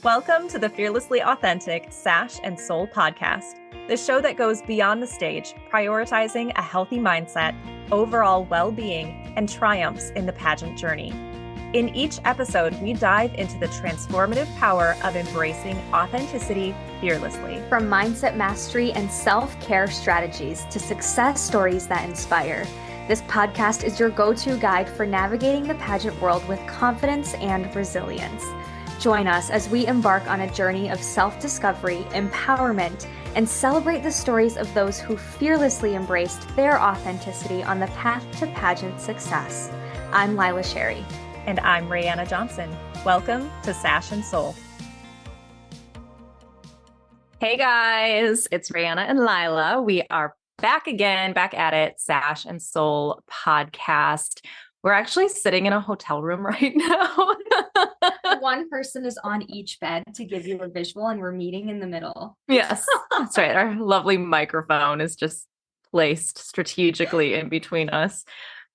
Welcome to the Fearlessly Authentic Sash and Soul podcast, the show that goes beyond the stage, prioritizing a healthy mindset, overall well-being, and triumphs in the pageant journey. In each episode, we dive into the transformative power of embracing authenticity fearlessly. From mindset mastery and self-care strategies to success stories that inspire, this podcast is your go-to guide for navigating the pageant world with confidence and resilience. Join us as we embark on a journey of self-discovery, empowerment, and celebrate the stories of those who fearlessly embraced their authenticity on the path to pageant success. I'm Lila, Szyryj. And I'm Raeanna Johnson. Welcome to Sash and Soul. Hey guys, it's Raeanna and Lila. We are back again, back at it, Sash and Soul podcast. We're actually sitting in a hotel room right now. One person is on each bed to give you a visual, and we're meeting in the middle. Yes, that's right. Our lovely microphone is just placed strategically in between us.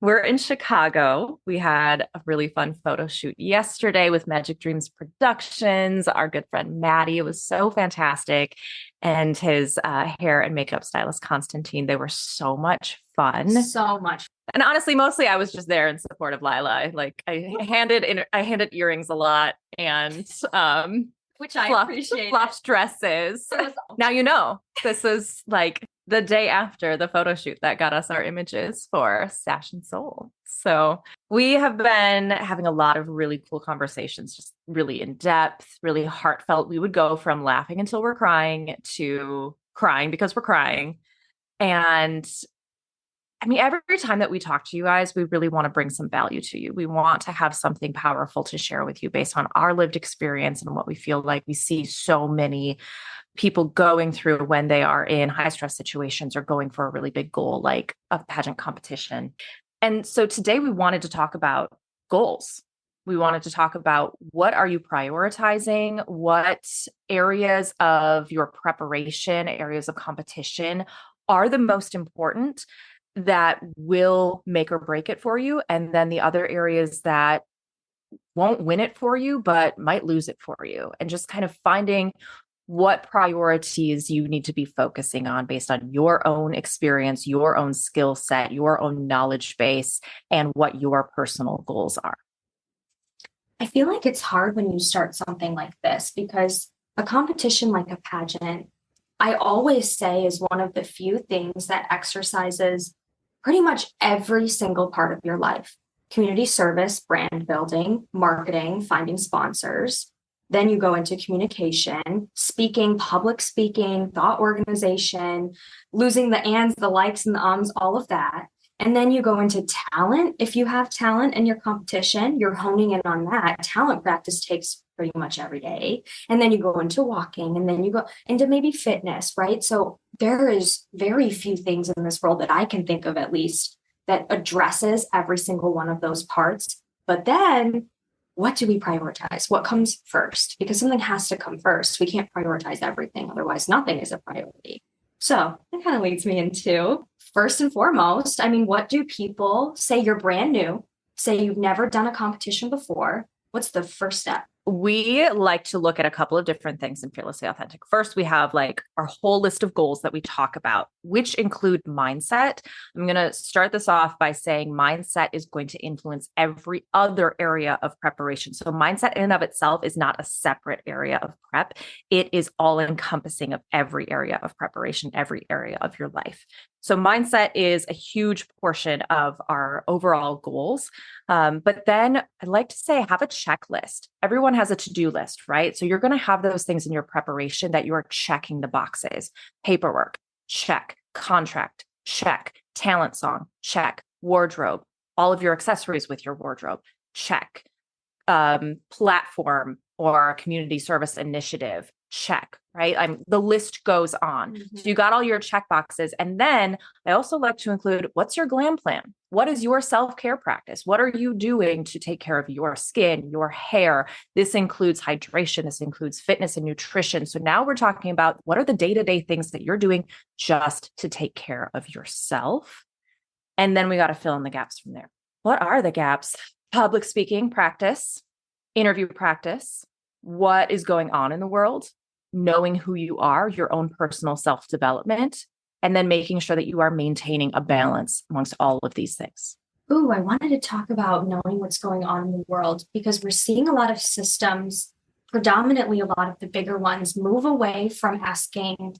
We're in Chicago. We had a really fun photo shoot yesterday with Magic Dreams Productions, our good friend Maddie. It was so fantastic. And his hair and makeup stylist, Constantine, they were so much fun. So much. And honestly, mostly I was just there in support of Lila. I handed earrings a lot and Which I appreciate. Flopped dresses. Now you know this is like the day after the photo shoot that got us our images for Sash and Soul. So we have been having a lot of really cool conversations, just really in depth, really heartfelt. We would go from laughing until we're crying to crying because we're crying. And I mean, every time that we talk to you guys, we really want to bring some value to you. We want to have something powerful to share with you based on our lived experience and what we feel like we see so many people going through when they are in high stress situations or going for a really big goal like a pageant competition. And so today we wanted to talk about goals. We wanted to talk about what are you prioritizing? What areas of your preparation, areas of competition are the most important that will make or break it for you? And then the other areas that won't win it for you, but might lose it for you. And just kind of finding what priorities you need to be focusing on based on your own experience, your own skill set, your own knowledge base, and what your personal goals are. I feel like it's hard when you start something like this because a competition like a pageant, I always say, is one of the few things that exercises pretty much every single part of your life. Community service, brand building, marketing, finding sponsors. Then you go into communication, speaking, public speaking, thought organization, losing the ands, the likes, and the ums, all of that. And then you go into talent. If you have talent in your competition, you're honing in on that. Talent practice takes pretty much every day. And then you go into walking, and then you go into maybe fitness, right? So there is very few things in this world that I can think of, at least, that addresses every single one of those parts. But then what do we prioritize? What comes first? Because something has to come first. We can't prioritize everything. Otherwise, nothing is a priority. So that kind of leads me into, first and foremost, I mean, what do people say? You're brand new, say you've never done a competition before. What's the first step? We like to look at a couple of different things in Fearlessly Authentic. First, we have like our whole list of goals that we talk about, which include mindset. I'm going to start this off by saying mindset is going to influence every other area of preparation. So mindset in and of itself is not a separate area of prep. It is all encompassing of every area of preparation, every area of your life. So mindset is a huge portion of our overall goals. But then I'd like to say have a checklist. Everyone has a to-do list, right? So you're going to have those things in your preparation that you are checking the boxes. Paperwork, check. Contract, check. Talent song, check. Wardrobe, all of your accessories with your wardrobe, check. Platform or community service initiative, check, right? The list goes on. Mm-hmm. So you got all your check boxes. And then I also like to include, what's your glam plan? What is your self-care practice? What are you doing to take care of your skin, your hair? This includes hydration. This includes fitness and nutrition. So now we're talking about what are the day-to-day things that you're doing just to take care of yourself. And then we got to fill in the gaps from there. What are the gaps? Public speaking practice, interview practice, what is going on in the world, knowing who you are, your own personal self-development, and then making sure that you are maintaining a balance amongst all of these things. Ooh, I wanted to talk about knowing what's going on in the world because we're seeing a lot of systems, predominantly a lot of the bigger ones, move away from asking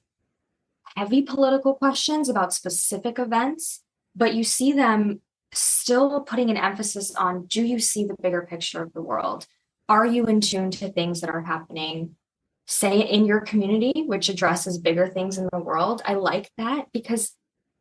heavy political questions about specific events, but you see them still putting an emphasis on, do you see the bigger picture of the world? Are you in tune to things that are happening, say, in your community, which addresses bigger things in the world? I like that because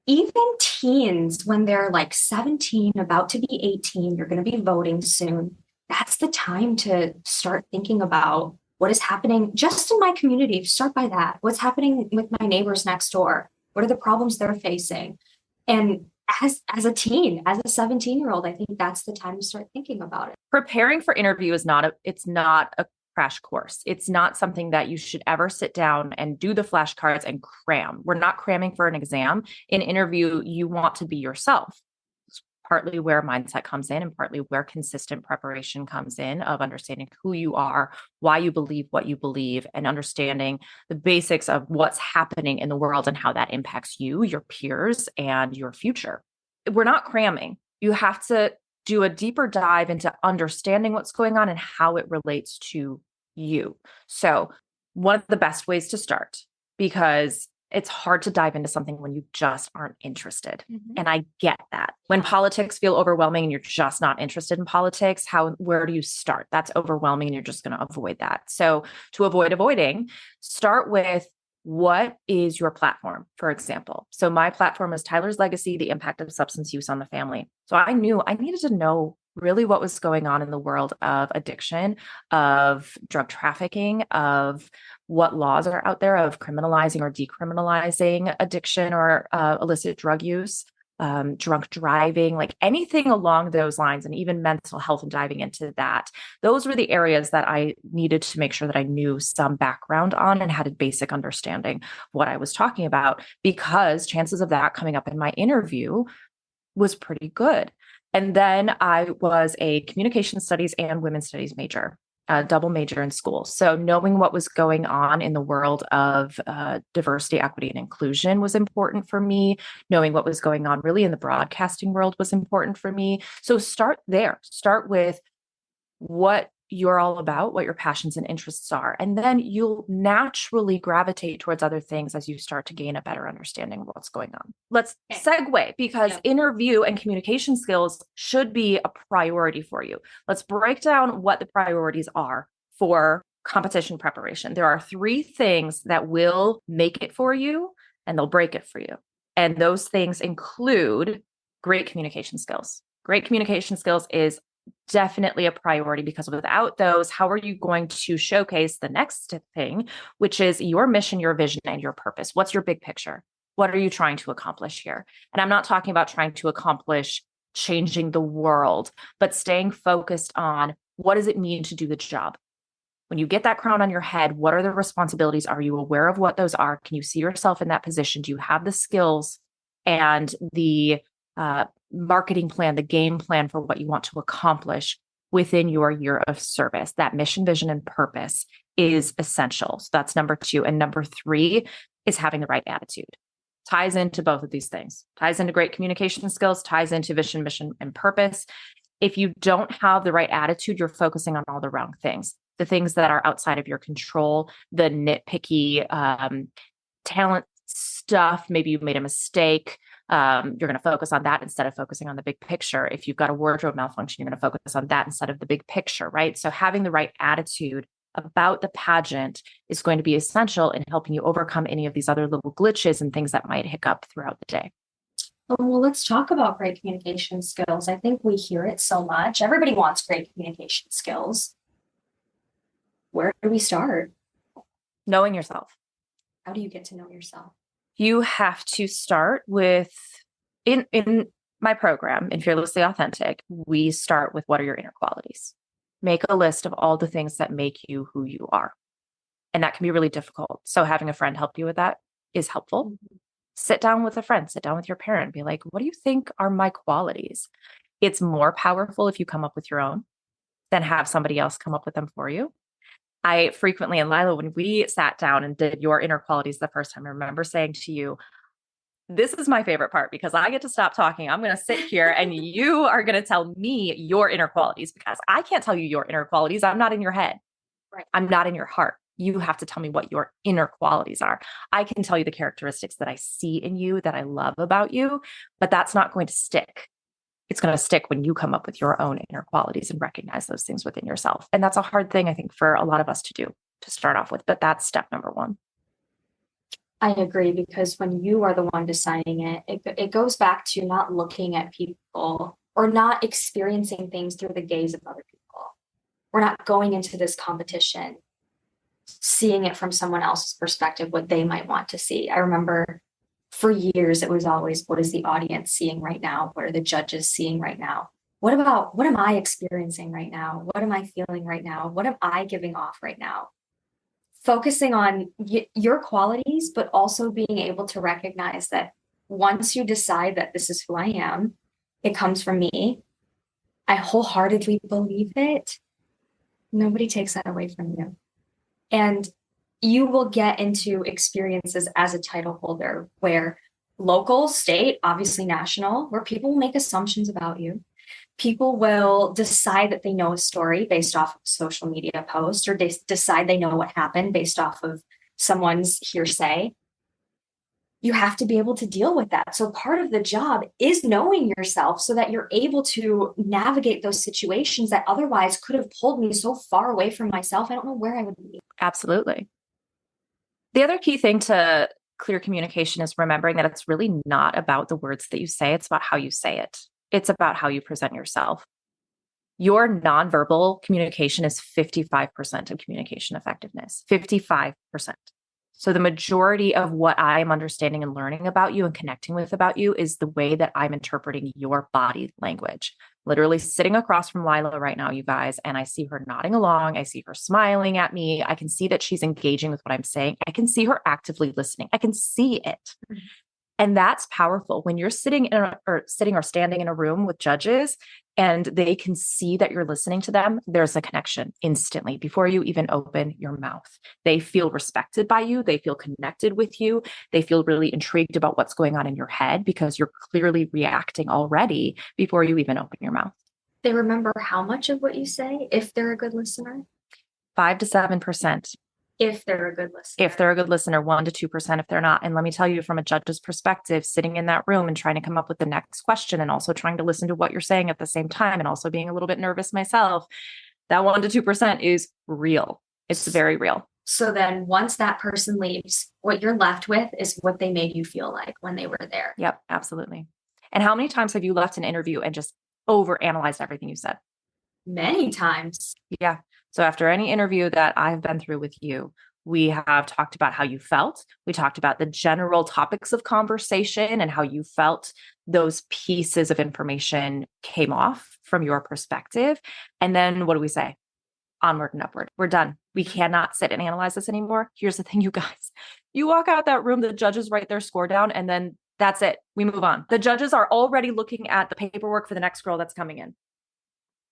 even teens, when they're like 17, about to be 18, you're going to be voting soon. That's the time to start thinking about what is happening just in my community. Start by that. What's happening with my neighbors next door? What are the problems they're facing? And as a teen, as a 17-year-old, I think that's the time to start thinking about it. Preparing for interview is it's not a crash course. It's not something that you should ever sit down and do the flashcards and cram. We're not cramming for an exam. In interview, you want to be yourself. It's partly where mindset comes in and partly where consistent preparation comes in of understanding who you are, why you believe what you believe, and understanding the basics of what's happening in the world and how that impacts you, your peers, and your future. We're not cramming. You have to do a deeper dive into understanding what's going on and how it relates to you. So one of the best ways to start, because it's hard to dive into something when you just aren't interested. Mm-hmm. And I get that. When politics feel overwhelming and you're just not interested in politics, where do you start? That's overwhelming and you're just going to avoid that. So to avoid avoiding, start with, what is your platform, for example? So my platform is Tyler's Legacy, the impact of substance use on the family. So I knew I needed to know really what was going on in the world of addiction, of drug trafficking, of what laws are out there of criminalizing or decriminalizing addiction or illicit drug use, drunk driving, like anything along those lines, and even mental health and diving into that. Those were the areas that I needed to make sure that I knew some background on and had a basic understanding of what I was talking about, because chances of that coming up in my interview was pretty good. And then I was a communication studies and women's studies major, a double major in school. So knowing what was going on in the world of diversity, equity, and inclusion was important for me. Knowing what was going on really in the broadcasting world was important for me. So start there. Start with what you're all about, what your passions and interests are. And then you'll naturally gravitate towards other things as you start to gain a better understanding of what's going on. Let's segue, because interview and communication skills should be a priority for you. Let's break down what the priorities are for competition preparation. There are 3 things that will make it for you and they'll break it for you. And those things include great communication skills. Great communication skills is definitely a priority, because without those, how are you going to showcase the next thing, which is your mission, your vision, and your purpose? What's your big picture? What are you trying to accomplish here? And I'm not talking about trying to accomplish changing the world, but staying focused on, what does it mean to do the job? When you get that crown on your head, what are the responsibilities? Are you aware of what those are? Can you see yourself in that position? Do you have the skills and the marketing plan, the game plan for what you want to accomplish within your year of service? That mission, vision, and purpose is essential. So that's number 2. And number 3 is having the right attitude. Ties into both of these things, ties into great communication skills, ties into vision, mission, and purpose. If you don't have the right attitude, you're focusing on all the wrong things, the things that are outside of your control, the nitpicky talent stuff. Maybe you made a mistake. You're going to focus on that instead of focusing on the big picture. If you've got a wardrobe malfunction, you're going to focus on that instead of the big picture, right? So having the right attitude about the pageant is going to be essential in helping you overcome any of these other little glitches and things that might hiccup throughout the day. Well, let's talk about great communication skills. I think we hear it so much. Everybody wants great communication skills. Where do we start? Knowing yourself. How do you get to know yourself? You have to start with, in my program, in Fearlessly Authentic, we start with, what are your inner qualities? Make a list of all the things that make you who you are. And that can be really difficult. So having a friend help you with that is helpful. Mm-hmm. Sit down with a friend, sit down with your parent, be like, what do you think are my qualities? It's more powerful if you come up with your own than have somebody else come up with them for you. I frequently, and Lila, when we sat down and did your inner qualities the first time, I remember saying to you, this is my favorite part because I get to stop talking. I'm going to sit here and you are going to tell me your inner qualities because I can't tell you your inner qualities. I'm not in your head. Right. I'm not in your heart. You have to tell me what your inner qualities are. I can tell you the characteristics that I see in you, that I love about you, but that's not going to stick. It's going to stick when you come up with your own inner qualities and recognize those things within yourself. And that's a hard thing, I think, for a lot of us to do to start off with, but that's step number one. I agree, because when you are the one deciding it goes back to not looking at people or not experiencing things through the gaze of other people. We're not going into this competition seeing it from someone else's perspective, what they might want to see. I remember for years, it was always, what is the audience seeing right now? What are the judges seeing right now? What am I experiencing right now? What am I feeling right now? What am I giving off right now? Focusing on your qualities, but also being able to recognize that once you decide that this is who I am, it comes from me. I wholeheartedly believe it. Nobody takes that away from you. And you will get into experiences as a title holder where local, state, obviously national, where people will make assumptions about you. People will decide that they know a story based off of a social media post, or they decide they know what happened based off of someone's hearsay. You have to be able to deal with that. So part of the job is knowing yourself so that you're able to navigate those situations that otherwise could have pulled me so far away from myself. I don't know where I would be. Absolutely. The other key thing to clear communication is remembering that it's really not about the words that you say. It's about how you say it. It's about how you present yourself. Your nonverbal communication is 55% of communication effectiveness, 55%. So the majority of what I'm understanding and learning about you and connecting with about you is the way that I'm interpreting your body language. Literally sitting across from Lila right now, you guys, and I see her nodding along. I see her smiling at me. I can see that she's engaging with what I'm saying. I can see her actively listening. I can see it. And that's powerful when you're sitting or standing in a room with judges and they can see that you're listening to them. There's a connection instantly before you even open your mouth. They feel respected by you. They feel connected with you. They feel really intrigued about what's going on in your head because you're clearly reacting already before you even open your mouth. They remember how much of what you say if they're a good listener? 5 to 7%. If they're a good listener. If they're a good listener, 1 to 2% if they're not. And let me tell you, from a judge's perspective, sitting in that room and trying to come up with the next question and also trying to listen to what you're saying at the same time and also being a little bit nervous myself, that 1 to 2% is real. It's very real. So then once that person leaves, what you're left with is what they made you feel like when they were there. Yep, absolutely. And how many times have you left an interview and just overanalyzed everything you said? Many times. Yeah. So after any interview that I've been through with you, we have talked about how you felt. We talked about the general topics of conversation and how you felt those pieces of information came off from your perspective. And then what do we say? Onward and upward. We're done. We cannot sit and analyze this anymore. Here's the thing, you guys. You walk out that room, the judges write their score down, and then that's it. We move on. The judges are already looking at the paperwork for the next girl that's coming in.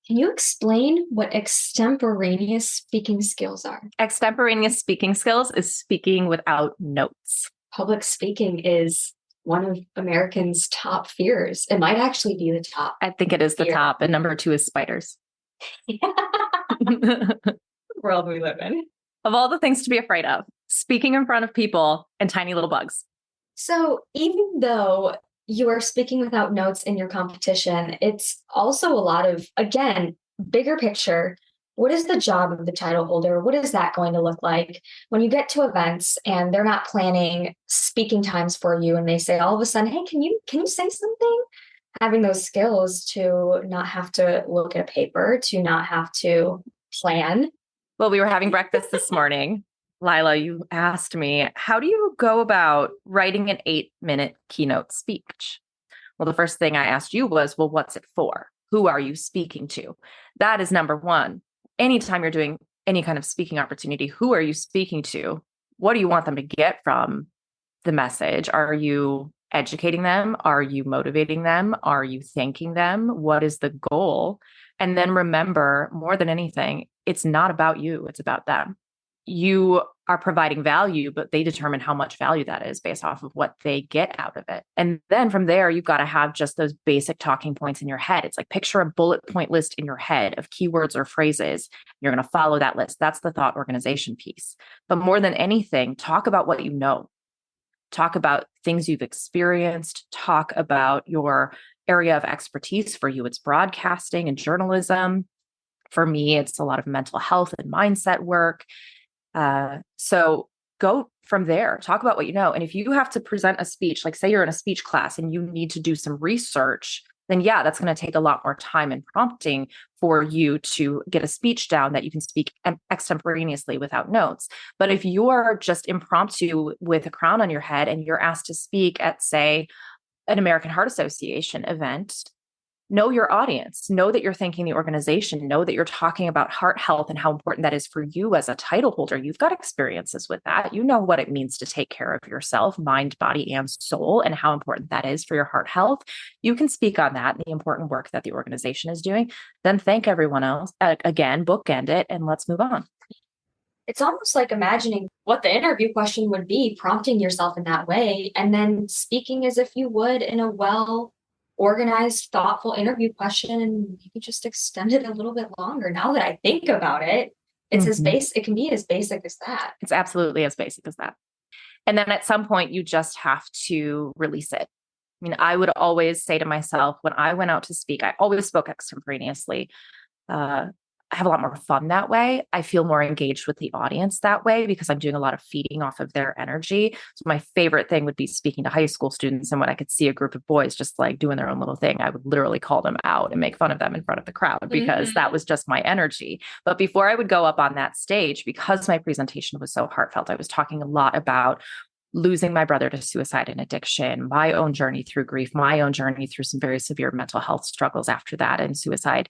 Can you explain what extemporaneous speaking skills are? Extemporaneous speaking skills is speaking without notes. Public speaking is one of Americans' top fears. It might actually be the top. I think it is the top. And number 2 is spiders. World we live in. Of all the things to be afraid of, speaking in front of people and tiny little bugs. So even though you are speaking without notes in your competition, it's also a lot of, again, bigger picture. What is the job of the title holder? What is that going to look like when you get to events and they're not planning speaking times for you and they say all of a sudden, hey, can you say something? Having those skills to not have to look at a paper, to not have to plan. Well, we were having breakfast this morning. Lila, you asked me, how do you go about writing an 8-minute keynote speech? Well, the first thing I asked you was, well, what's it for? Who are you speaking to? That is number 1. Anytime you're doing any kind of speaking opportunity, who are you speaking to? What do you want them to get from the message? Are you educating them? Are you motivating them? Are you thanking them? What is the goal? And then remember, more than anything, it's not about you, it's about them. You are providing value, but they determine how much value that is based off of what they get out of it. And then from there, you've got to have just those basic talking points in your head. It's like picture a bullet point list in your head of keywords or phrases. You're going to follow that list. That's the thought organization piece. But more than anything, talk about what you know. Talk about things you've experienced. Talk about your area of expertise. For you, it's broadcasting and journalism. For me, it's a lot of mental health and mindset work. So go from there, talk about what you know. And if you have to present a speech, like say you're in a speech class and you need to do some research, then yeah, that's going to take a lot more time and prompting for you to get a speech down that you can speak extemporaneously without notes. But if you're just impromptu with a crown on your head and you're asked to speak at, say, an American Heart Association event, know your audience, know that you're thanking the organization, know that you're talking about heart health and how important that is for you as a title holder. You've got experiences with that. You know what it means to take care of yourself, mind, body, and soul, and how important that is for your heart health. You can speak on that and the important work that the organization is doing. Then thank everyone else. Again, bookend it, and let's move on. It's almost like imagining what the interview question would be, prompting yourself in that way, and then speaking as if you would in a organized, thoughtful interview question, and maybe just extend it a little bit longer. Now that I think about it, it's as basic, it can be as basic as that. It's absolutely as basic as that. And then at some point, you just have to release it. I mean, I would always say to myself, when I went out to speak, I always spoke extemporaneously. I have a lot more fun that way. I feel more engaged with the audience that way because I'm doing a lot of feeding off of their energy. So my favorite thing would be speaking to high school students. And when I could see a group of boys just like doing their own little thing, I would literally call them out and make fun of them in front of the crowd because that was just my energy. But before I would go up on that stage, because my presentation was so heartfelt, I was talking a lot about losing my brother to suicide and addiction, my own journey through grief, my own journey through some very severe mental health struggles after that, and suicide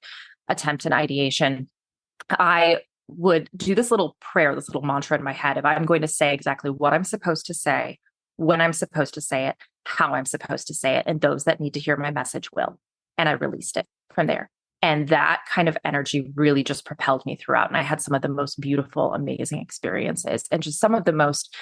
attempt and ideation. I would do this little prayer, this little mantra in my head. If I'm going to say exactly what I'm supposed to say, when I'm supposed to say it, how I'm supposed to say it, and those that need to hear my message will. And I released it from there. And that kind of energy really just propelled me throughout. And I had some of the most beautiful, amazing experiences and just some of the most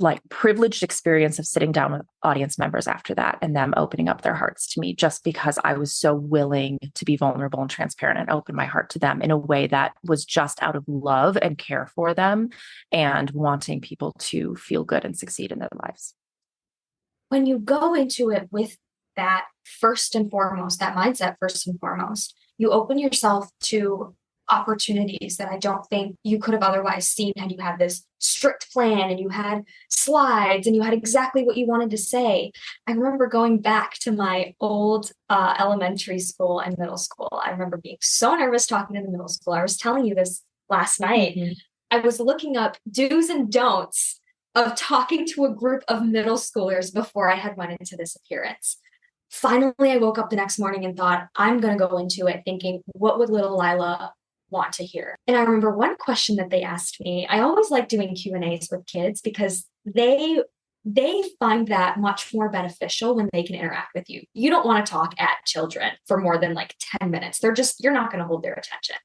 like privileged experience of sitting down with audience members after that and them opening up their hearts to me just because I was so willing to be vulnerable and transparent and open my heart to them in a way that was just out of love and care for them and wanting people to feel good and succeed in their lives. When you go into it with that first and foremost, that mindset first and foremost, you open yourself to opportunities that I don't think you could have otherwise seen had you had this strict plan and you had slides and you had exactly what you wanted to say. I remember going back to my old elementary school and middle school. I remember being so nervous talking in the middle school. I was telling you this last night. I was looking up do's and don'ts of talking to a group of middle schoolers before I had went into this appearance. Finally, I woke up the next morning and thought, I'm going to go into it thinking, what would little Lila want to hear? And I remember one question that they asked me. I always like doing Q&As with kids because they find that much more beneficial when they can interact with you. You don't want to talk at children for more than like 10 minutes. You're not going to hold their attention.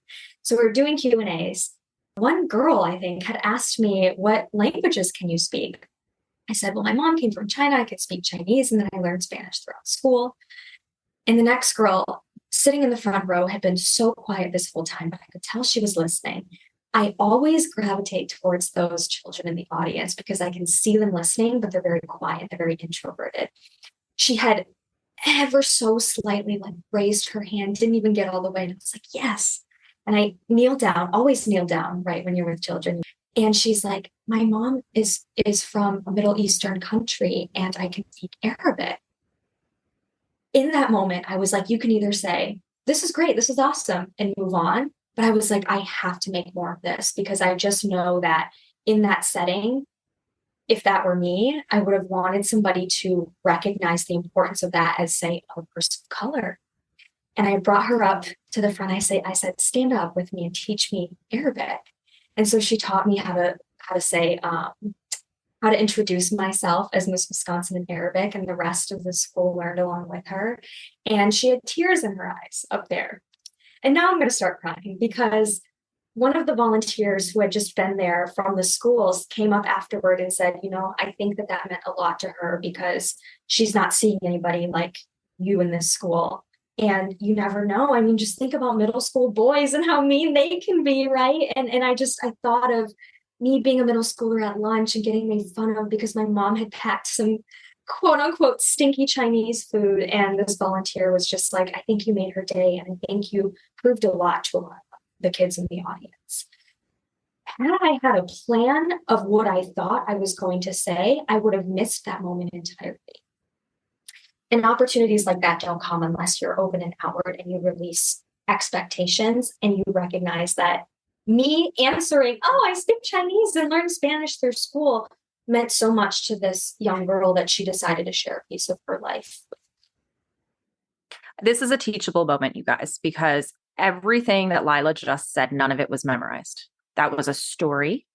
So we're doing Q&As. One girl, I think, had asked me, what languages can you speak? I said, well, my mom came from China. I could speak Chinese, and then I learned Spanish throughout school. And the next girl sitting in the front row had been so quiet this whole time, but I could tell she was listening. I always gravitate towards those children in the audience because I can see them listening, but they're very quiet. They're very introverted. She had ever so slightly like raised her hand, didn't even get all the way. And I was like, yes. And I kneel down, always kneel down, right, when you're with children. And she's like, my mom is from a Middle Eastern country and I can speak Arabic. In that moment, I was like, you can either say, this is great, this is awesome, and move on. But I was like, I have to make more of this because I just know that in that setting, if that were me, I would have wanted somebody to recognize the importance of that as, say, a person of color. And I brought her up to the front. I said, stand up with me and teach me Arabic. And so she taught me how to introduce myself as Miss Wisconsin in Arabic, and the rest of the school learned along with her. And she had tears in her eyes up there. And now I'm going to start crying because one of the volunteers who had just been there from the schools came up afterward and said, I think that that meant a lot to her because she's not seeing anybody like you in this school. And you never know. I mean, just think about middle school boys and how mean they can be, right? And I thought of me being a middle schooler at lunch and getting made fun of because my mom had packed some quote unquote stinky Chinese food. And this volunteer was just like, I think you made her day. And I think you proved a lot to a lot of the kids in the audience. Had I had a plan of what I thought I was going to say, I would have missed that moment entirely. And opportunities like that don't come unless you're open and outward and you release expectations and you recognize that me answering, oh, I speak Chinese and learned Spanish through school meant so much to this young girl that she decided to share a piece of her life. This is a teachable moment, you guys, because everything that Lila just said, none of it was memorized. That was a story.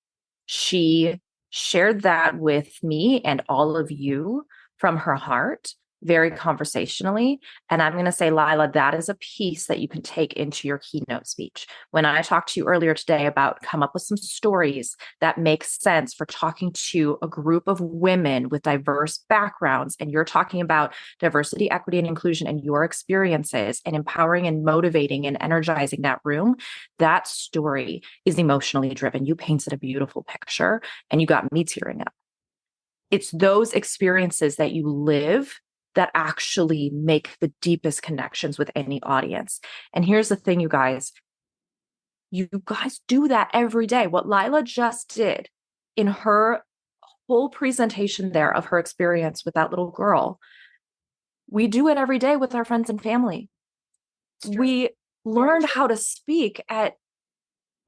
She shared that with me and all of you from her heart, very conversationally. And I'm going to say, Lila, that is a piece that you can take into your keynote speech. When I talked to you earlier today about come up with some stories that make sense for talking to a group of women with diverse backgrounds, and you're talking about diversity, equity, and inclusion and your experiences and empowering and motivating and energizing that room, that story is emotionally driven. You painted a beautiful picture and you got me tearing up. It's those experiences that you live that actually make the deepest connections with any audience. And here's the thing, you guys do that every day. What Lila just did in her whole presentation there of her experience with that little girl, we do it every day with our friends and family. We learned how to speak at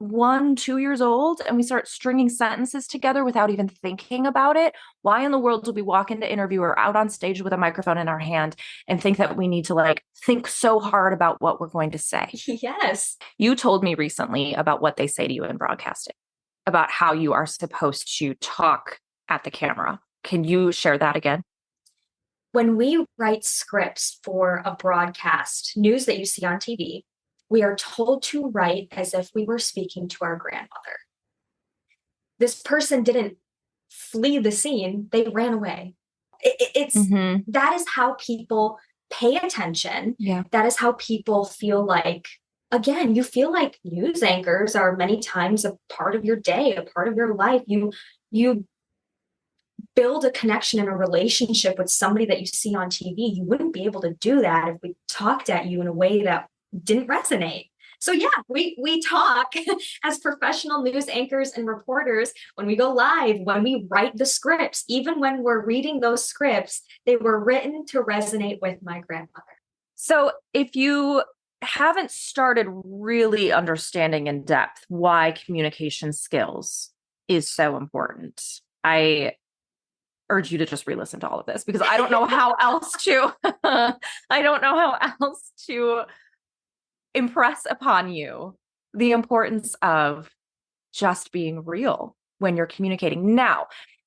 1-2 years old and we start stringing sentences together without even thinking about it. Why in the world do we walk into interview or out on stage with a microphone in our hand and think that we need to think so hard about what we're going to say? Yes. You told me recently about what they say to you in broadcasting, about how you are supposed to talk at the camera. Can you share that again? When we write scripts for a broadcast, news that you see on TV, we are told to write as if we were speaking to our grandmother. This person didn't flee the scene, they ran away. That is how people pay attention. Yeah. That is how people feel like, again, you feel like news anchors are many times a part of your day, a part of your life. You build a connection and a relationship with somebody that you see on TV. You wouldn't be able to do that if we talked at you in a way that didn't resonate. So yeah, we talk as professional news anchors and reporters when we go live, when we write the scripts, even when we're reading those scripts, they were written to resonate with my grandmother. So if you haven't started really understanding in depth why communication skills is so important, I urge you to just re-listen to all of this because I don't know how else to, impress upon you the importance of just being real when you're communicating. Now,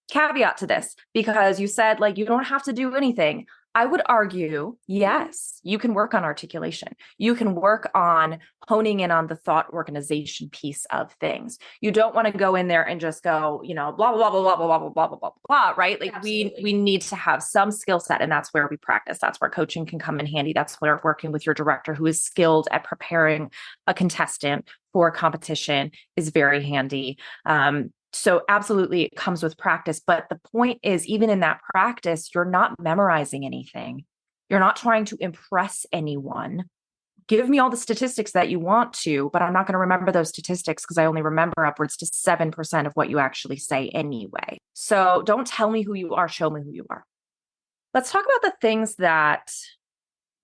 caveat to this, because you said you don't have to do anything. I would argue, yes, you can work on articulation. You can work on honing in on the thought organization piece of things. You don't want to go in there and just go, blah, blah, blah, blah, blah, blah, blah, blah, blah, blah, blah, right? We need to have some skill set, and that's where we practice. That's where coaching can come in handy. That's where working with your director who is skilled at preparing a contestant for a competition is very handy. So absolutely, it comes with practice. But the point is, even in that practice, you're not memorizing anything. You're not trying to impress anyone. Give me all the statistics that you want to, but I'm not going to remember those statistics because I only remember upwards to 7% of what you actually say anyway. So don't tell me who you are. Show me who you are. Let's talk about the things that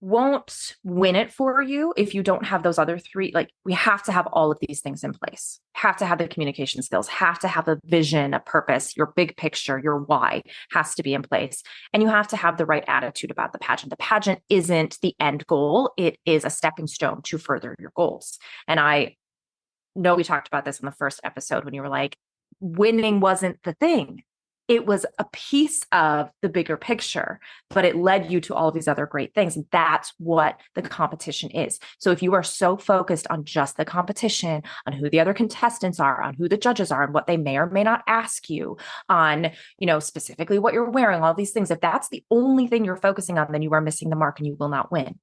won't win it for you if you don't have those other three. We have to have all of these things in place. Have to have the communication skills, have to have a vision, a purpose, your big picture, your why has to be in place. And you have to have the right attitude about the pageant. The pageant isn't the end goal. It is a stepping stone to further your goals. And I know we talked about this in the first episode when you were like, winning wasn't the thing. It was a piece of the bigger picture, but it led you to all of these other great things. And that's what the competition is. So if you are so focused on just the competition, on who the other contestants are, on who the judges are, and what they may or may not ask you, on, specifically what you're wearing, all these things, if that's the only thing you're focusing on, then you are missing the mark and you will not win,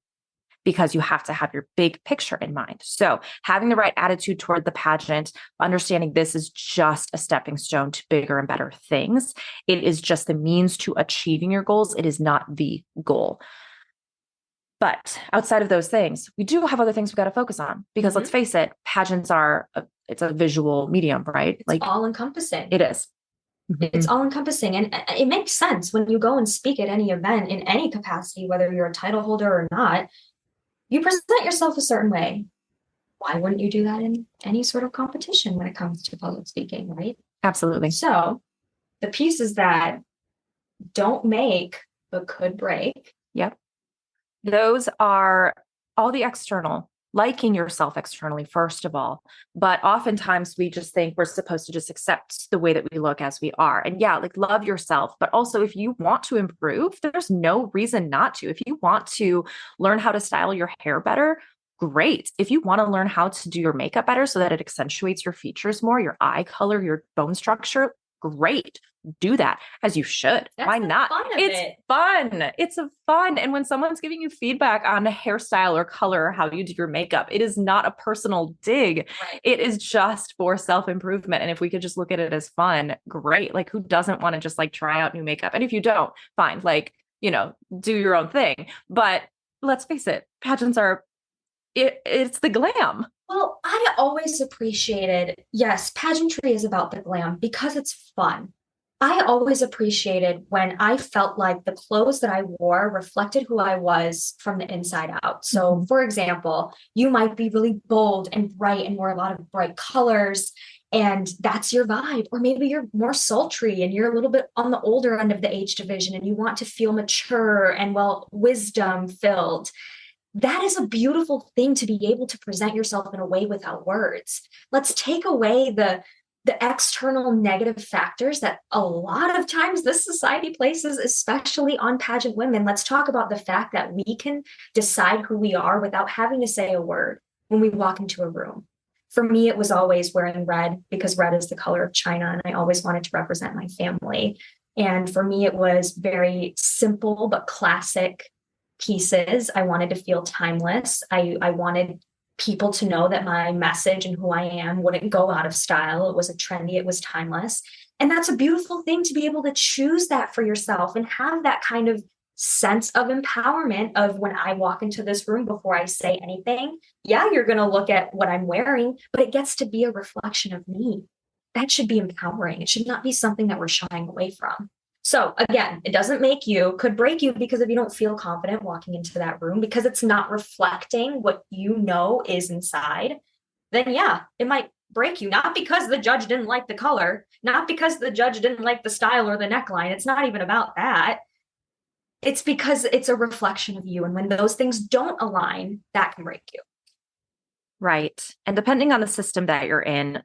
because you have to have your big picture in mind. So having the right attitude toward the pageant, understanding this is just a stepping stone to bigger and better things. It is just the means to achieving your goals. It is not the goal. But outside of those things, we do have other things we've got to focus on, because let's face it, pageants it's a visual medium, right? It's all encompassing. It is. It's all encompassing. And it makes sense when you go and speak at any event in any capacity, whether you're a title holder or not. You present yourself a certain way. Why wouldn't you do that in any sort of competition when it comes to public speaking, right? Absolutely. So the pieces that don't make but could break. Yep. Those are all the external, liking yourself externally, first of all. But oftentimes we just think we're supposed to just accept the way that we look as we are. And yeah, love yourself. But also, if you want to improve, there's no reason not to. If you want to learn how to style your hair better, great. If you want to learn how to do your makeup better so that it accentuates your features more, your eye color, your bone structure, great. Do that, as you should. That's Why not? It's fun. It's a fun. And when someone's giving you feedback on a hairstyle or color, or how you do your makeup, it is not a personal dig. Right. It is just for self-improvement. And if we could just look at it as fun, great. Who doesn't want to just try out new makeup? And if you don't, fine. Do your own thing. But let's face it, pageants it's the glam. Well, I always appreciated, yes, pageantry is about the glam because it's fun. I always appreciated when I felt like the clothes that I wore reflected who I was from the inside out. So, for example, you might be really bold and bright and wear a lot of bright colors, and that's your vibe. Or maybe you're more sultry and you're a little bit on the older end of the age division and you want to feel mature and, wisdom filled. That is a beautiful thing, to be able to present yourself in a way without words. Let's take away the external negative factors that a lot of times this society places, especially on pageant women. Let's talk about the fact that we can decide who we are without having to say a word when we walk into a room. For me, it was always wearing red, because red is the color of China, and I always wanted to represent my family. And for me, it was very simple but classic pieces. I wanted to feel timeless. I wanted people to know that my message and who I am wouldn't go out of style. It was trendy, it was timeless. And that's a beautiful thing, to be able to choose that for yourself and have that kind of sense of empowerment of, when I walk into this room, before I say anything, yeah, you're going to look at what I'm wearing, but it gets to be a reflection of me. That should be empowering. It should not be something that we're shying away from. So again, it doesn't make you, could break you, because if you don't feel confident walking into that room because it's not reflecting what you know is inside, then yeah, it might break you. Not because the judge didn't like the color, not because the judge didn't like the style or the neckline. It's not even about that. It's because it's a reflection of you. And when those things don't align, that can break you. Right. And depending on the system that you're in,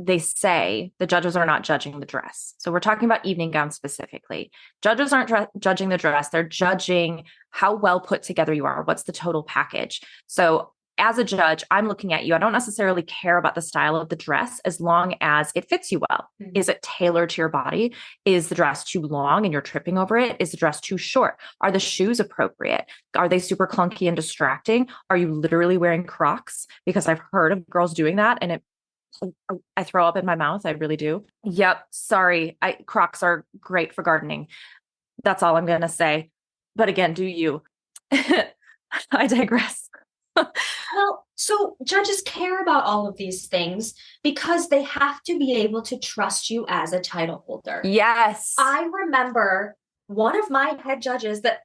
they say the judges are not judging the dress. So we're talking about evening gowns specifically. Judges aren't judging the dress. They're judging how well put together you are. What's the total package? So as a judge, I'm looking at you. I don't necessarily care about the style of the dress as long as it fits you well. Mm-hmm. Is it tailored to your body? Is the dress too long and you're tripping over it? Is the dress too short? Are the shoes appropriate? Are they super clunky and distracting? Are you literally wearing Crocs? Because I've heard of girls doing that, and I throw up in my mouth. I really do. Yep. Sorry. Crocs are great for gardening. That's all I'm going to say. But again, do you? I digress. Well, so judges care about all of these things because they have to be able to trust you as a title holder. Yes. I remember one of my head judges that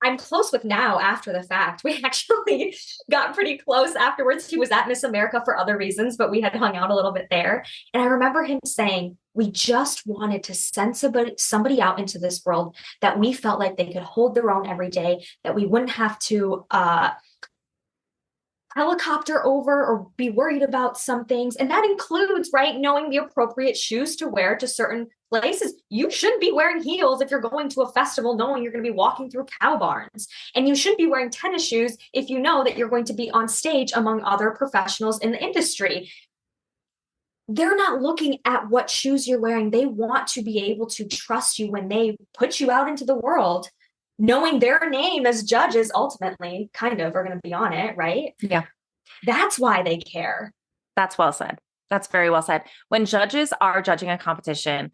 I'm close with now after the fact. We actually got pretty close afterwards. He was at Miss America for other reasons, but we had hung out a little bit there. And I remember him saying, we just wanted to send somebody out into this world that we felt like they could hold their own every day, that we wouldn't have to helicopter over or be worried about some things. And that includes, right, knowing the appropriate shoes to wear to certain places. You shouldn't be wearing heels if you're going to a festival knowing you're going to be walking through cow barns. And you shouldn't be wearing tennis shoes if you know that you're going to be on stage among other professionals in the industry. They're not looking at what shoes you're wearing. They want to be able to trust you when they put you out into the world, knowing their name as judges ultimately kind of are going to be on it, right? Yeah. That's why they care. That's well said. That's very well said. When judges are judging a competition,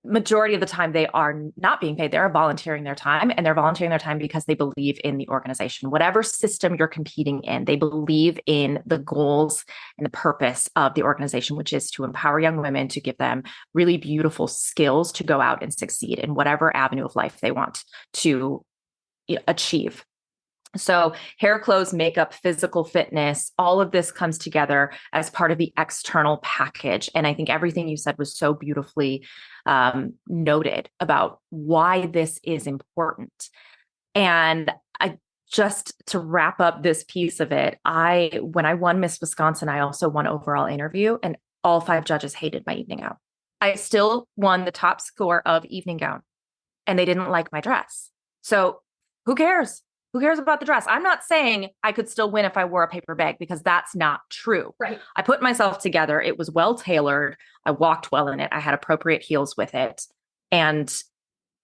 majority of the time they are not being paid. They're volunteering their time, and they're volunteering their time because they believe in the organization. Whatever system you're competing in, they believe in the goals and the purpose of the organization, which is to empower young women, to give them really beautiful skills to go out and succeed in whatever avenue of life they want to achieve. So hair, clothes, makeup, physical fitness, all of this comes together as part of the external package. And I think everything you said was so beautifully noted about why this is important. And just to wrap up this piece of it, when I won Miss Wisconsin, I also won overall interview, and all 5 judges hated my evening gown. I still won the top score of evening gown, and they didn't like my dress. So who cares? Who cares about the dress? I'm not saying I could still win if I wore a paper bag, because that's not true. Right. I put myself together. It was well tailored. I walked well in it. I had appropriate heels with it, and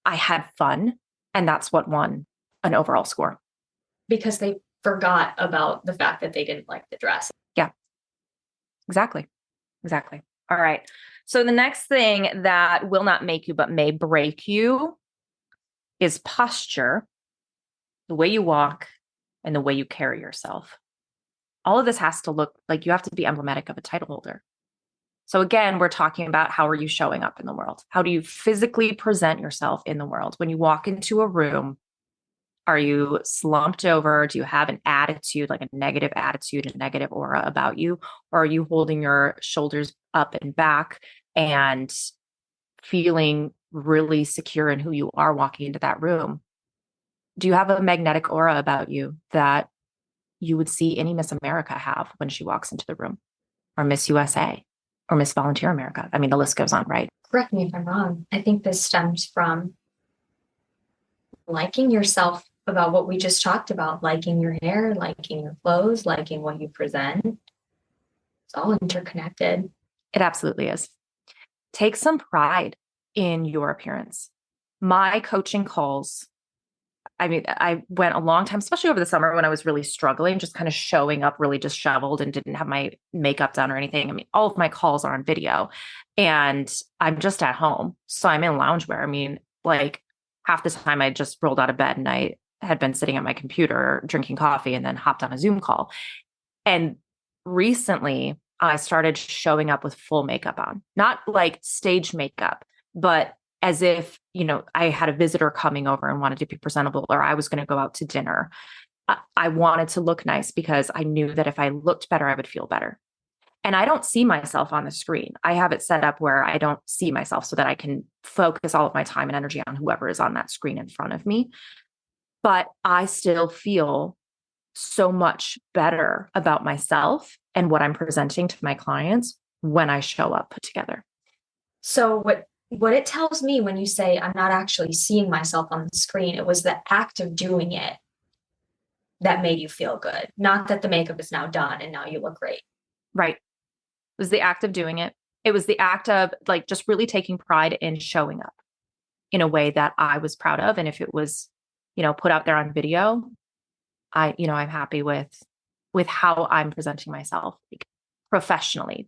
I had fun. And that's what won an overall score. Because they forgot about the fact that they didn't like the dress. Yeah, exactly. Exactly. All right. So the next thing that will not make you, but may break you, is posture. The way you walk and the way you carry yourself. All of this has to look like you have to be emblematic of a title holder. So again, we're talking about, how are you showing up in the world? How do you physically present yourself in the world? When you walk into a room, are you slumped over? Do you have an attitude, like a negative attitude, a negative aura about you? Or are you holding your shoulders up and back and feeling really secure in who you are walking into that room? Do you have a magnetic aura about you that you would see any Miss America have when she walks into the room, or Miss USA, or Miss Volunteer America? I mean, the list goes on, right? Correct me if I'm wrong. I think this stems from liking yourself, about what we just talked about, liking your hair, liking your clothes, liking what you present. It's all interconnected. It absolutely is. Take some pride in your appearance. My coaching calls, I mean, I went a long time, especially over the summer when I was really struggling, just kind of showing up really disheveled and didn't have my makeup done or anything. I mean, all of my calls are on video, and I'm just at home. So I'm in loungewear. I mean, like half the time I just rolled out of bed and I had been sitting at my computer drinking coffee and then hopped on a Zoom call. And recently I started showing up with full makeup on, not like stage makeup, but as if, I had a visitor coming over and wanted to be presentable, or I was going to go out to dinner. I wanted to look nice because I knew that if I looked better, I would feel better. And I don't see myself on the screen. I have it set up where I don't see myself so that I can focus all of my time and energy on whoever is on that screen in front of me. But I still feel so much better about myself and what I'm presenting to my clients when I show up put together. So what it tells me when you say I'm not actually seeing myself on the screen, it was the act of doing it that made you feel good. Not that the makeup is now done and now you look great. Right. It was the act of doing it. It was the act of like just really taking pride in showing up in a way that I was proud of. And if it was, put out there on video, I'm happy with how I'm presenting myself professionally.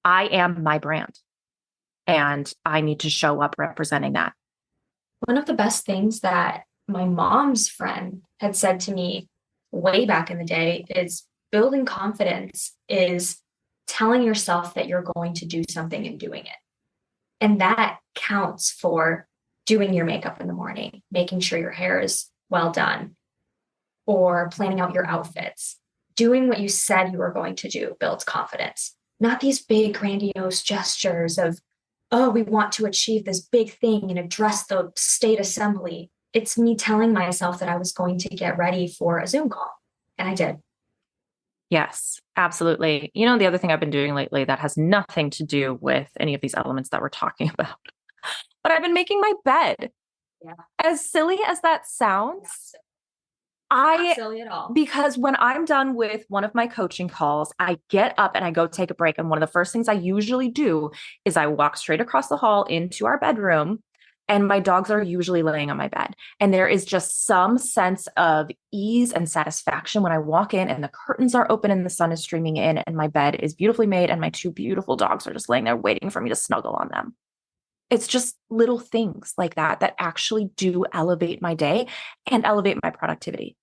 I am my brand. And I need to show up representing that. One of the best things that my mom's friend had said to me way back in the day is building confidence is telling yourself that you're going to do something and doing it. And that counts for doing your makeup in the morning, making sure your hair is well done, or planning out your outfits. Doing what you said you were going to do builds confidence. Not these big grandiose gestures of, oh, we want to achieve this big thing and address the state assembly. It's me telling myself that I was going to get ready for a Zoom call. And I did. Yes, absolutely. You know, the other thing I've been doing lately that has nothing to do with any of these elements that we're talking about, but I've been making my bed. Yeah. As silly as that sounds, Not silly at all. because when I'm done with one of my coaching calls, I get up and I go take a break. And one of the first things I usually do is I walk straight across the hall into our bedroom, and my dogs are usually laying on my bed. And there is just some sense of ease and satisfaction when I walk in and the curtains are open and the sun is streaming in and my bed is beautifully made and my two beautiful dogs are just laying there waiting for me to snuggle on them. It's just little things like that that actually do elevate my day and elevate my productivity.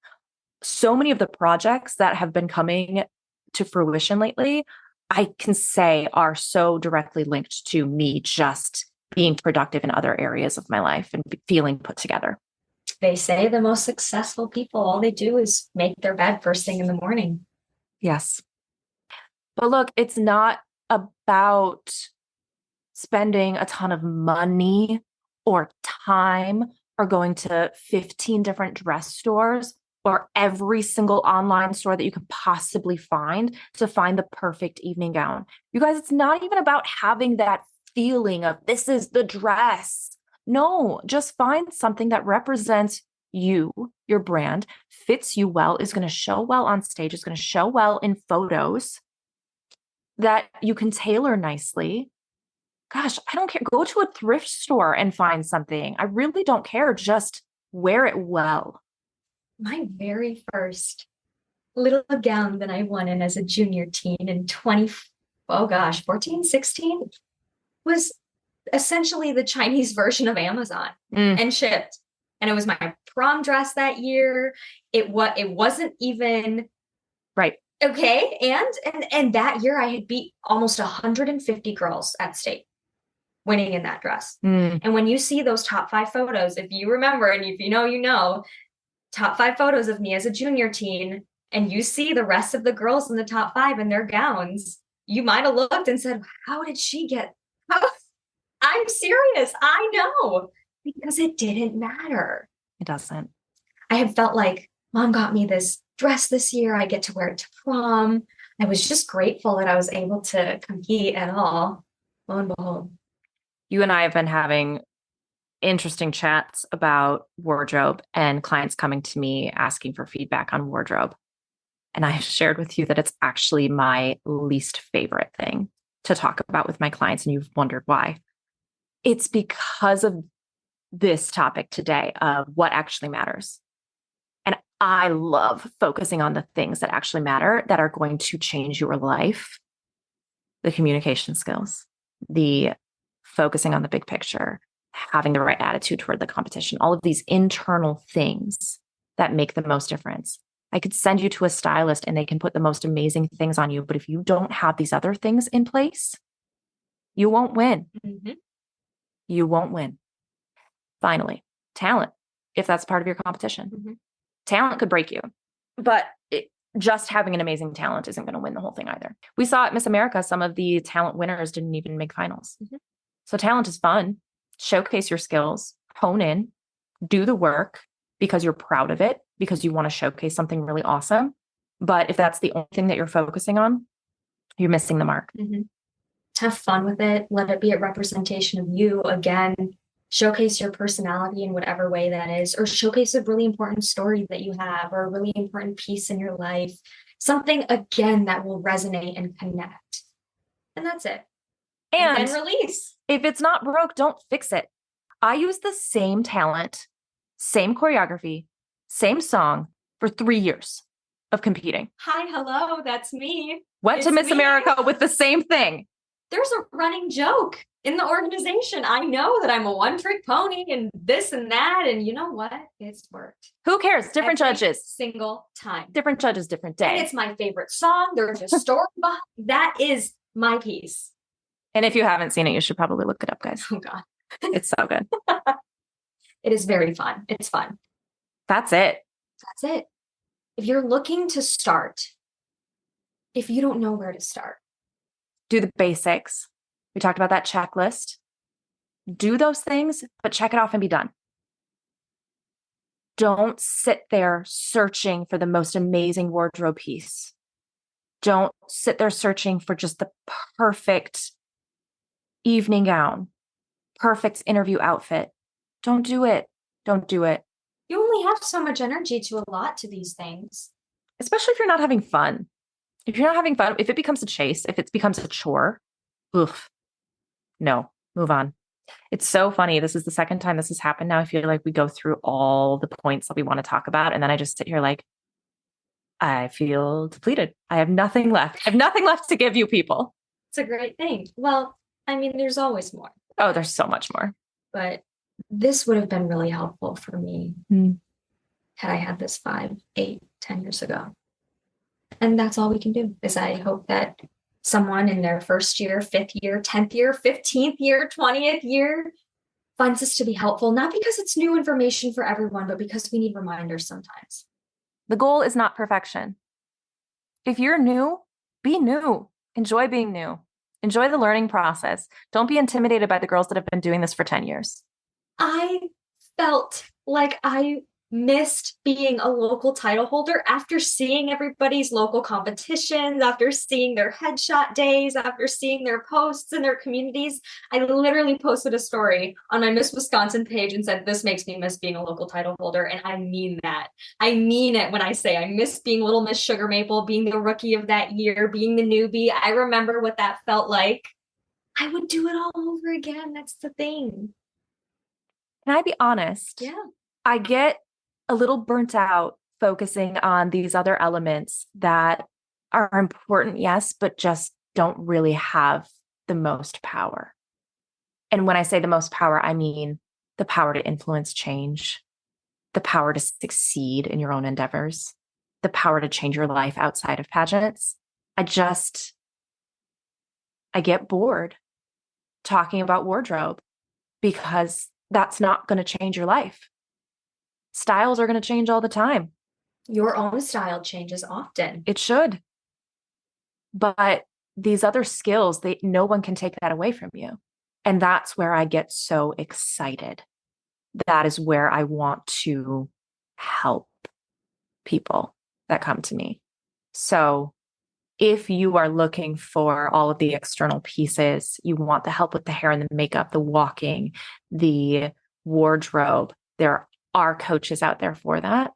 So many of the projects that have been coming to fruition lately, I can say are so directly linked to me just being productive in other areas of my life and feeling put together. They say the most successful people, all they do is make their bed first thing in the morning. Yes. But look, it's not about spending a ton of money or time or going to 15 different dress stores or every single online store that you can possibly find to find the perfect evening gown. You guys, it's not even about having that feeling of this is the dress. No, just find something that represents you, your brand, fits you well, is going to show well on stage, is going to show well in photos that you can tailor nicely. Gosh, I don't care. Go to a thrift store and find something. I really don't care. Just wear it well. My very first little gown that I won in as a junior teen in 14, 16 was essentially the Chinese version of Amazon and shipped. And it was my prom dress that year. It wasn't even right. Okay. And that year I had beat almost 150 girls at state winning in that dress. And when you see those top 5 photos, if you remember, and if you know, top 5 photos of me as a junior teen, and you see the rest of the girls in the top 5 in their gowns, you might have looked and said, how did she get, I'm serious. I know, because it didn't matter. It doesn't. I had felt like mom got me this dress this year. I get to wear it to prom. I was just grateful that I was able to compete at all. Lo and behold. You and I have been having interesting chats about wardrobe and clients coming to me asking for feedback on wardrobe. And I shared with you that it's actually my least favorite thing to talk about with my clients. And you've wondered why. It's because of this topic today of what actually matters. And I love focusing on the things that actually matter, that are going to change your life. The communication skills, the focusing on the big picture, having the right attitude toward the competition, all of these internal things that make the most difference. I could send you to a stylist and they can put the most amazing things on you. But if you don't have these other things in place, you won't win. Mm-hmm. You won't win. Finally, talent, if that's part of your competition. Mm-hmm. Talent could break you, but just having an amazing talent isn't going to win the whole thing either. We saw at Miss America, some of the talent winners didn't even make finals. Mm-hmm. So talent is fun. Showcase your skills, hone in, do the work because you're proud of it, because you want to showcase something really awesome. But if that's the only thing that you're focusing on, you're missing the mark. Mm-hmm. Have fun with it. Let it be a representation of you. Again, showcase your personality in whatever way that is, or showcase a really important story that you have, or a really important piece in your life. Something, again, that will resonate and connect. And that's it. And then release. If it's not broke, don't fix it. I use the same talent, same choreography, same song for 3 years of competing. Hi, hello, that's me. Went to Miss America with the same thing. There's a running joke in the organization. I know that I'm a one-trick pony and this and that. And you know what? It's worked. Who cares? Different Every judges. Single time. Different judges, different day. And it's my favorite song. There's a story behind that. Is my piece. And if you haven't seen it, you should probably look it up, guys. Oh, God. It's so good. It is very fun. It's fun. That's it. That's it. If you're looking to start, if you don't know where to start, do the basics. We talked about that checklist. Do those things, but check it off and be done. Don't sit there searching for the most amazing wardrobe piece. Don't sit there searching for just the perfect evening gown, perfect interview outfit. Don't do it. Don't do it. You only have so much energy to allot to these things. Especially if you're not having fun. If you're not having fun, if it becomes a chase, if it becomes a chore, oof, no, move on. It's so funny. This is the second time this has happened now. I feel like we go through all the points that we want to talk about. And then I just sit here like, I feel depleted. I have nothing left. I have nothing left to give you people. It's a great thing. Well, I mean, there's always more. Oh, there's so much more. But this would have been really helpful for me had I had this 5, 8, 10 years ago. And that's all we can do is I hope that someone in their first year, 5th year, 10th year, 15th year, 20th year finds this to be helpful, not because it's new information for everyone, but because we need reminders sometimes. The goal is not perfection. If you're new, be new. Enjoy being new. Enjoy the learning process. Don't be intimidated by the girls that have been doing this for 10 years. I felt like I missed being a local title holder after seeing everybody's local competitions, after seeing their headshot days, after seeing their posts in their communities. I literally posted a story on my Miss Wisconsin page and said, this makes me miss being a local title holder. And I mean that. I mean it when I say I miss being Little Miss Sugar Maple, being the rookie of that year, being the newbie. I remember what that felt like. I would do it all over again. That's the thing. Can I be honest? Yeah. I get a little burnt out focusing on these other elements that are important, yes, but just don't really have the most power. And when I say the most power, I mean the power to influence change, the power to succeed in your own endeavors, the power to change your life outside of pageants. I get bored talking about wardrobe because that's not going to change your life. Styles are going to change all the time. Your own style changes often. It should. But these other skills, no one can take that away from you. And that's where I get so excited. That is where I want to help people that come to me. So if you are looking for all of the external pieces, you want the help with the hair and the makeup, the walking, the wardrobe, there are coaches out there for that.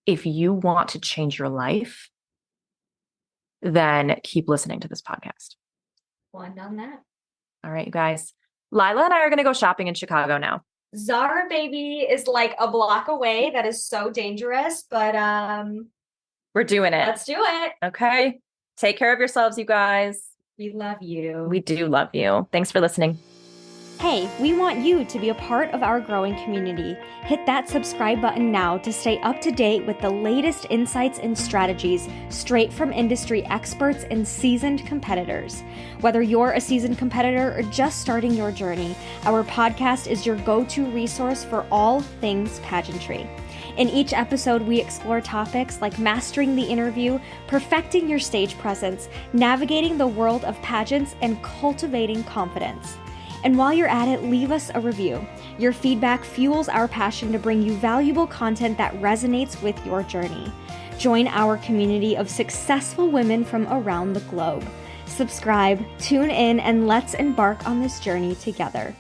If you want to change your life, then keep listening to this podcast. Well, I'm done that. All right, you guys. Lila and I are going to go shopping in Chicago now. Zara, baby, is like a block away. That is so dangerous, but we're doing it. Let's do it. Okay. Take care of yourselves, you guys. We love you. We do love you. Thanks for listening. Hey, we want you to be a part of our growing community. Hit that subscribe button now to stay up to date with the latest insights and strategies straight from industry experts and seasoned competitors. Whether you're a seasoned competitor or just starting your journey, our podcast is your go-to resource for all things pageantry. In each episode, we explore topics like mastering the interview, perfecting your stage presence, navigating the world of pageants, and cultivating confidence. And while you're at it, leave us a review. Your feedback fuels our passion to bring you valuable content that resonates with your journey. Join our community of successful women from around the globe. Subscribe, tune in, and let's embark on this journey together.